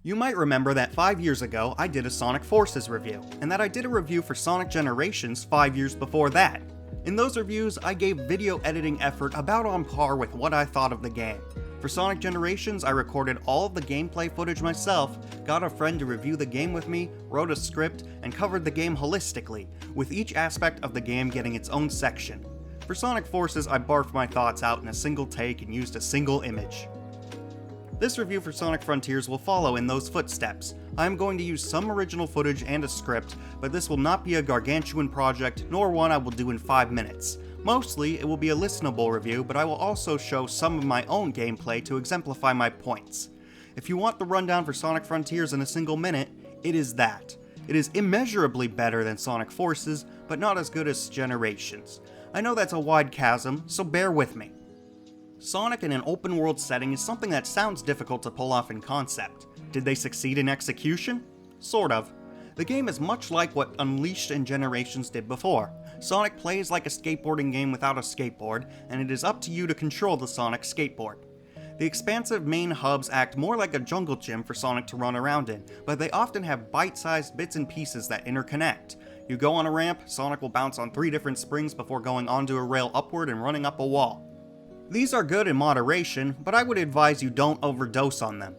You might remember that 5 years ago I did a Sonic Forces review, and that I did a review for Sonic Generations 5 years before that. In those reviews, I gave video editing effort about on par with what I thought of the game. For Sonic Generations, I recorded all of the gameplay footage myself, got a friend to review the game with me, wrote a script, and covered the game holistically, with each aspect of the game getting its own section. For Sonic Forces, I barfed my thoughts out in a single take and used a single image. This review for Sonic Frontiers will follow in those footsteps. I am going to use some original footage and a script, but this will not be a gargantuan project, nor one I will do in 5 minutes. Mostly, it will be a listenable review, but I will also show some of my own gameplay to exemplify my points. If you want the rundown for Sonic Frontiers in a single minute, it is that. It is immeasurably better than Sonic Forces, but not as good as Generations. I know that's a wide chasm, so bear with me. Sonic in an open world setting is something that sounds difficult to pull off in concept. Did they succeed in execution? Sort of. The game is much like what Unleashed and Generations did before. Sonic plays like a skateboarding game without a skateboard, and it is up to you to control the Sonic skateboard. The expansive main hubs act more like a jungle gym for Sonic to run around in, but they often have bite-sized bits and pieces that interconnect. You go on a ramp, Sonic will bounce on 3 different springs before going onto a rail upward and running up a wall. These are good in moderation, but I would advise you don't overdose on them.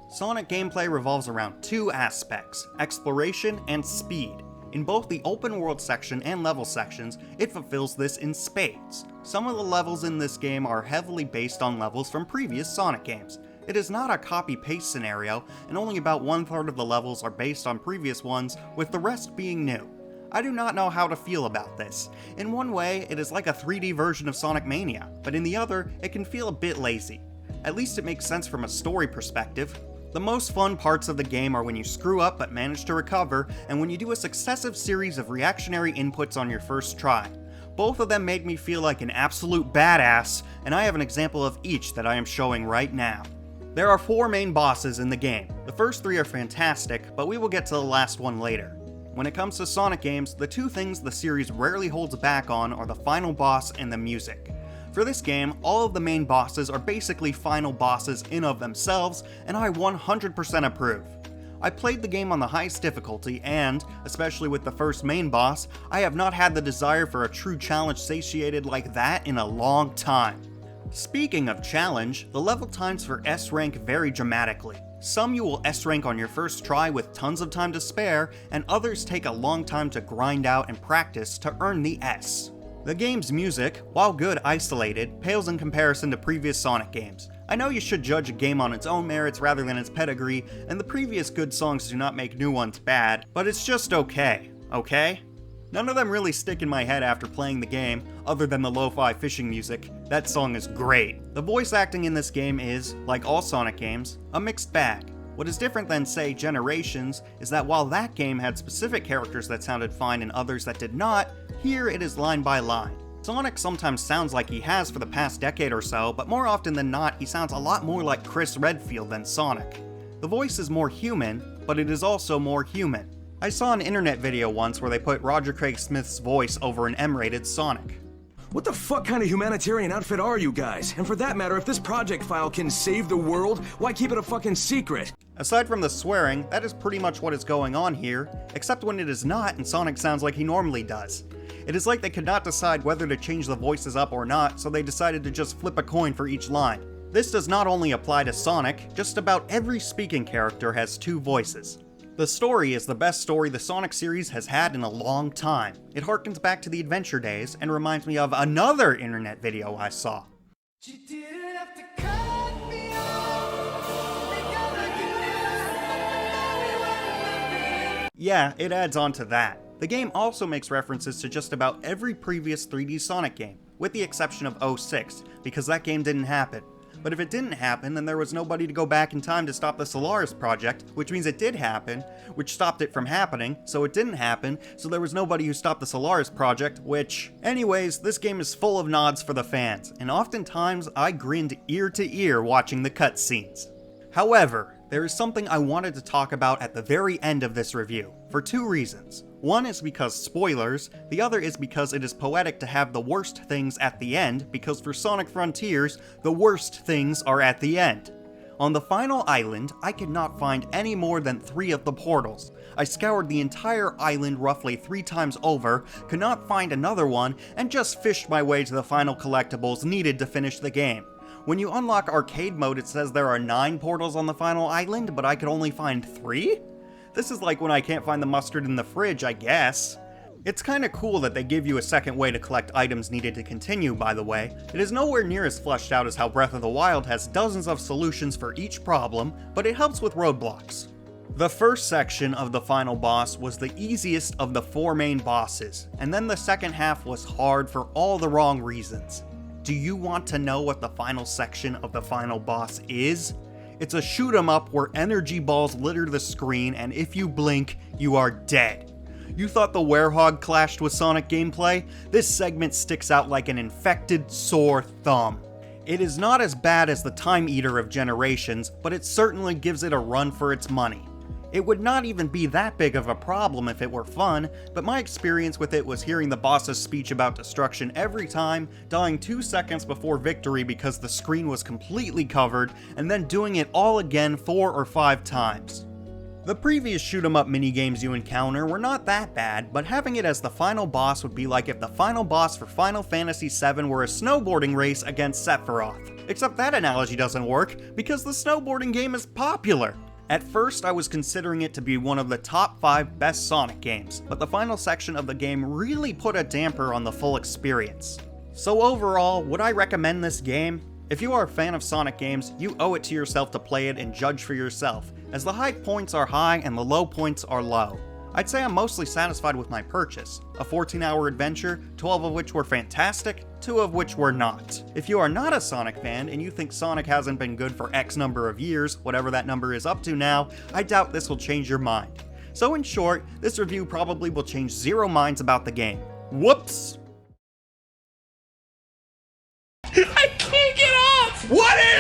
Sonic gameplay revolves around 2 aspects, exploration and speed. In both the open world section and level sections, it fulfills this in spades. Some of the levels in this game are heavily based on levels from previous Sonic games. It is not a copy-paste scenario, and only about 1/3 of the levels are based on previous ones, with the rest being new. I do not know how to feel about this. In one way, it is like a 3D version of Sonic Mania, but in the other, it can feel a bit lazy. At least it makes sense from a story perspective. The most fun parts of the game are when you screw up but manage to recover, and when you do a successive series of reactionary inputs on your first try. Both of them made me feel like an absolute badass, and I have an example of each that I am showing right now. There are 4 main bosses in the game. The first 3 are fantastic, but we will get to the last one later. When it comes to Sonic games, the 2 things the series rarely holds back on are the final boss and the music. For this game, all of the main bosses are basically final bosses in of themselves, and I 100% approve. I played the game on the highest difficulty, and, especially with the first main boss, I have not had the desire for a true challenge satiated like that in a long time. Speaking of challenge, the level times for S rank vary dramatically. Some you will S rank on your first try with tons of time to spare, and others take a long time to grind out and practice to earn the S. The game's music, while good isolated, pales in comparison to previous Sonic games. I know you should judge a game on its own merits rather than its pedigree, and the previous good songs do not make new ones bad, but it's just okay, okay? None of them really stick in my head after playing the game, other than the lo-fi fishing music. That song is great. The voice acting in this game is, like all Sonic games, a mixed bag. What is different than, say, Generations, is that while that game had specific characters that sounded fine and others that did not, here it is line by line. Sonic sometimes sounds like he has for the past decade or so, but more often than not, he sounds a lot more like Chris Redfield than Sonic. The voice is more human, but it is also more human. I saw an internet video once where they put Roger Craig Smith's voice over an M-rated Sonic. What the fuck kind of humanitarian outfit are you guys? And for that matter, if this project file can save the world, why keep it a fucking secret? Aside from the swearing, that is pretty much what is going on here, except when it is not and Sonic sounds like he normally does. It is like they could not decide whether to change the voices up or not, so they decided to just flip a coin for each line. This does not only apply to Sonic, just about every speaking character has 2 voices. The story is the best story the Sonic series has had in a long time. It harkens back to the adventure days and reminds me of another internet video I saw. Yeah, it adds on to that. The game also makes references to just about every previous 3D Sonic game, with the exception of 06, because that game didn't happen. But if it didn't happen, then there was nobody to go back in time to stop the Solaris project, which means it did happen, which stopped it from happening, so it didn't happen, so there was nobody who stopped the Solaris project, which... Anyways, this game is full of nods for the fans, and oftentimes I grinned ear to ear watching the cutscenes. However, there is something I wanted to talk about at the very end of this review, for 2 reasons. One is because spoilers, the other is because it is poetic to have the worst things at the end, because for Sonic Frontiers, the worst things are at the end. On the final island, I could not find any more than 3 of the portals. I scoured the entire island roughly 3 times over, could not find another one, and just fished my way to the final collectibles needed to finish the game. When you unlock arcade mode, it says there are 9 portals on the final island, but I could only find 3? This is like when I can't find the mustard in the fridge, I guess. It's kinda cool that they give you a second way to collect items needed to continue, by the way. It is nowhere near as fleshed out as how Breath of the Wild has dozens of solutions for each problem, but it helps with roadblocks. The first section of the final boss was the easiest of the 4 main bosses, and then the second half was hard for all the wrong reasons. Do you want to know what the final section of the final boss is? It's a shoot 'em up where energy balls litter the screen, and if you blink, you are dead. You thought the Werehog clashed with Sonic gameplay? This segment sticks out like an infected, sore thumb. It is not as bad as the Time Eater of Generations, but it certainly gives it a run for its money. It would not even be that big of a problem if it were fun, but my experience with it was hearing the boss's speech about destruction every time, dying 2 seconds before victory because the screen was completely covered, and then doing it all again 4 or 5 times. The previous shoot-em-up minigames you encounter were not that bad, but having it as the final boss would be like if the final boss for Final Fantasy VII were a snowboarding race against Sephiroth. Except that analogy doesn't work, because the snowboarding game is popular. At first, I was considering it to be one of the top 5 best Sonic games, but the final section of the game really put a damper on the full experience. So overall, would I recommend this game? If you are a fan of Sonic games, you owe it to yourself to play it and judge for yourself, as the high points are high and the low points are low. I'd say I'm mostly satisfied with my purchase. A 14-hour adventure, 12 of which were fantastic, 2 of which were not. If you are not a Sonic fan and you think Sonic hasn't been good for X number of years, whatever that number is up to now, I doubt this will change your mind. So in short, this review probably will change 0 minds about the game. Whoops! I can't get off! What is